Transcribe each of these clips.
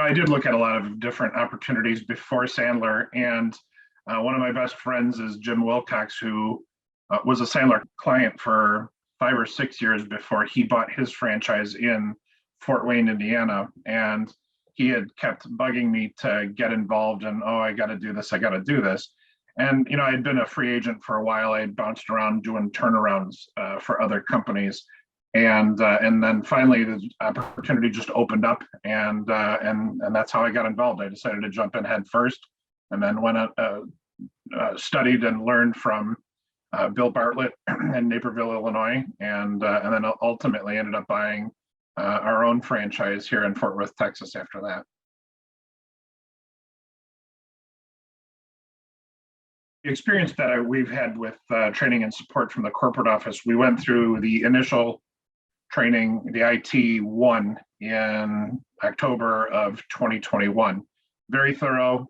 I did look at a lot of different opportunities before Sandler, and one of my best friends is Jim Wilcox, who was a Sandler client for 5 or 6 years before he bought his franchise in Fort Wayne, Indiana. And he had kept bugging me to get involved and, oh, I got to do this, I got to do this. And, I'd been a free agent for a while. I had bounced around doing turnarounds for other companies. And then finally the opportunity just opened up, and that's how I got involved. I decided to jump in head first, and then went studied and learned from Bill Bartlett in Naperville, Illinois, and then ultimately ended up buying our own franchise here in Fort Worth, Texas after that. The experience that we've had with training and support from the corporate office, we went through the initial training, the IT1, in October of 2021. Very thorough,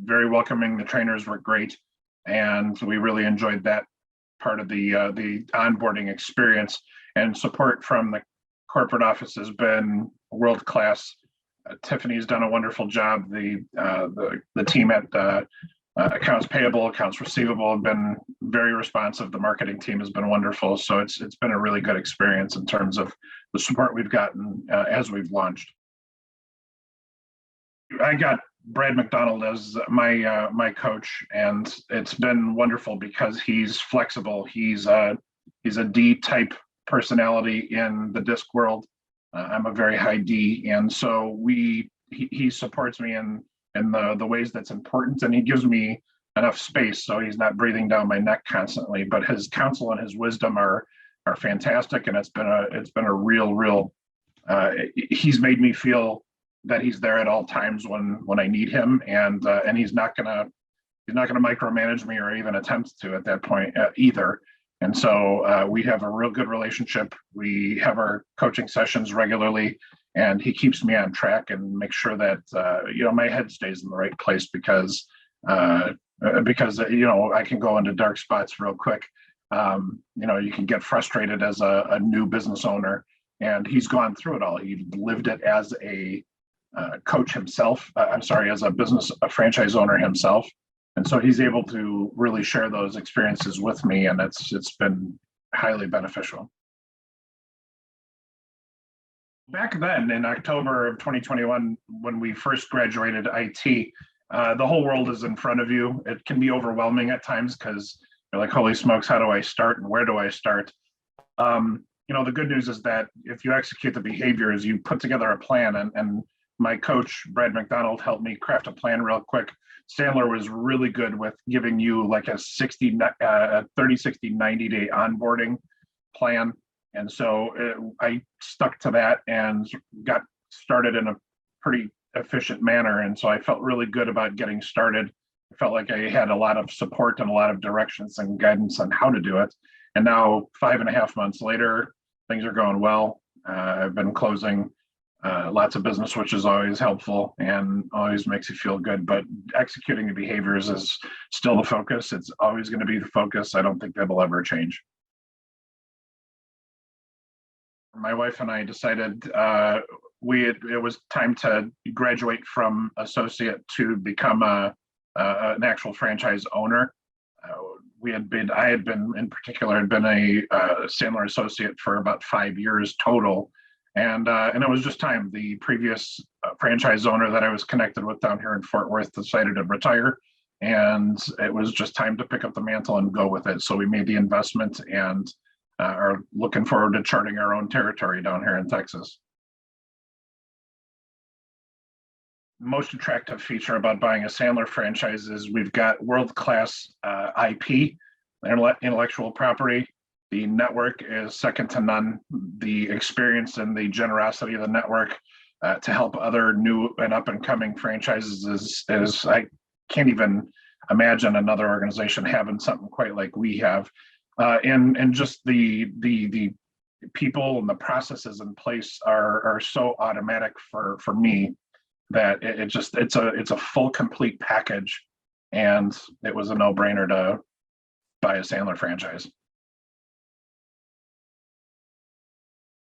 very welcoming. The trainers were great, and we really enjoyed that part of the onboarding experience. And support from the corporate office has been world class. Tiffany's done a wonderful job. The team at accounts payable, accounts receivable have been very responsive. The marketing team has been wonderful. So it's been a really good experience in terms of the support we've gotten as we've launched. I got Brad McDonald as my coach, and it's been wonderful because he's flexible. He's a D type personality in the disc world. I'm a very high D, and so he supports me in the ways that's important, and he gives me enough space so he's not breathing down my neck constantly. But his counsel and his wisdom are fantastic, and it's been a real he's made me feel that he's there at all times when I need him, and he's not gonna micromanage me or even attempt to at that point either. And so we have a real good relationship. We have our coaching sessions regularly, and he keeps me on track and makes sure that my head stays in the right place, because I can go into dark spots real quick. You can get frustrated as a new business owner, and he's gone through it all. He lived it as a coach himself. As a franchise owner himself. And so he's able to really share those experiences with me, and it's been highly beneficial. Back then, in October of 2021, when we first graduated IT, the whole world is in front of you. It can be overwhelming at times because you're like, holy smokes, how do I start and where do I start? The good news is that if you execute the behaviors, you put together a plan, and my coach, Brad McDonald, helped me craft a plan real quick. Sandler was really good with giving you like a 30, 60, 90-day onboarding plan. And so I stuck to that and got started in a pretty efficient manner. And so I felt really good about getting started. I felt like I had a lot of support and a lot of directions and guidance on how to do it. And now 5.5 months later, things are going well. I've been closing lots of business, which is always helpful and always makes you feel good. But executing the behaviors is still the focus. It's always going to be the focus. I don't think that will ever change. My wife and I decided it was time to graduate from associate to become an actual franchise owner. I had been in particular a Sandler associate for about 5 years total. And it was just time. The previous franchise owner that I was connected with down here in Fort Worth decided to retire, and it was just time to pick up the mantle and go with it. So we made the investment and are looking forward to charting our own territory down here in Texas. Most attractive feature about buying a Sandler franchise is we've got world-class IP, intellectual property. The network is second to none. The experience and the generosity of the network to help other new and up and coming franchises is I can't even imagine another organization having something quite like we have. And just the people and the processes in place are so automatic for me that it's a full complete package, and it was a no-brainer to buy a Sandler franchise.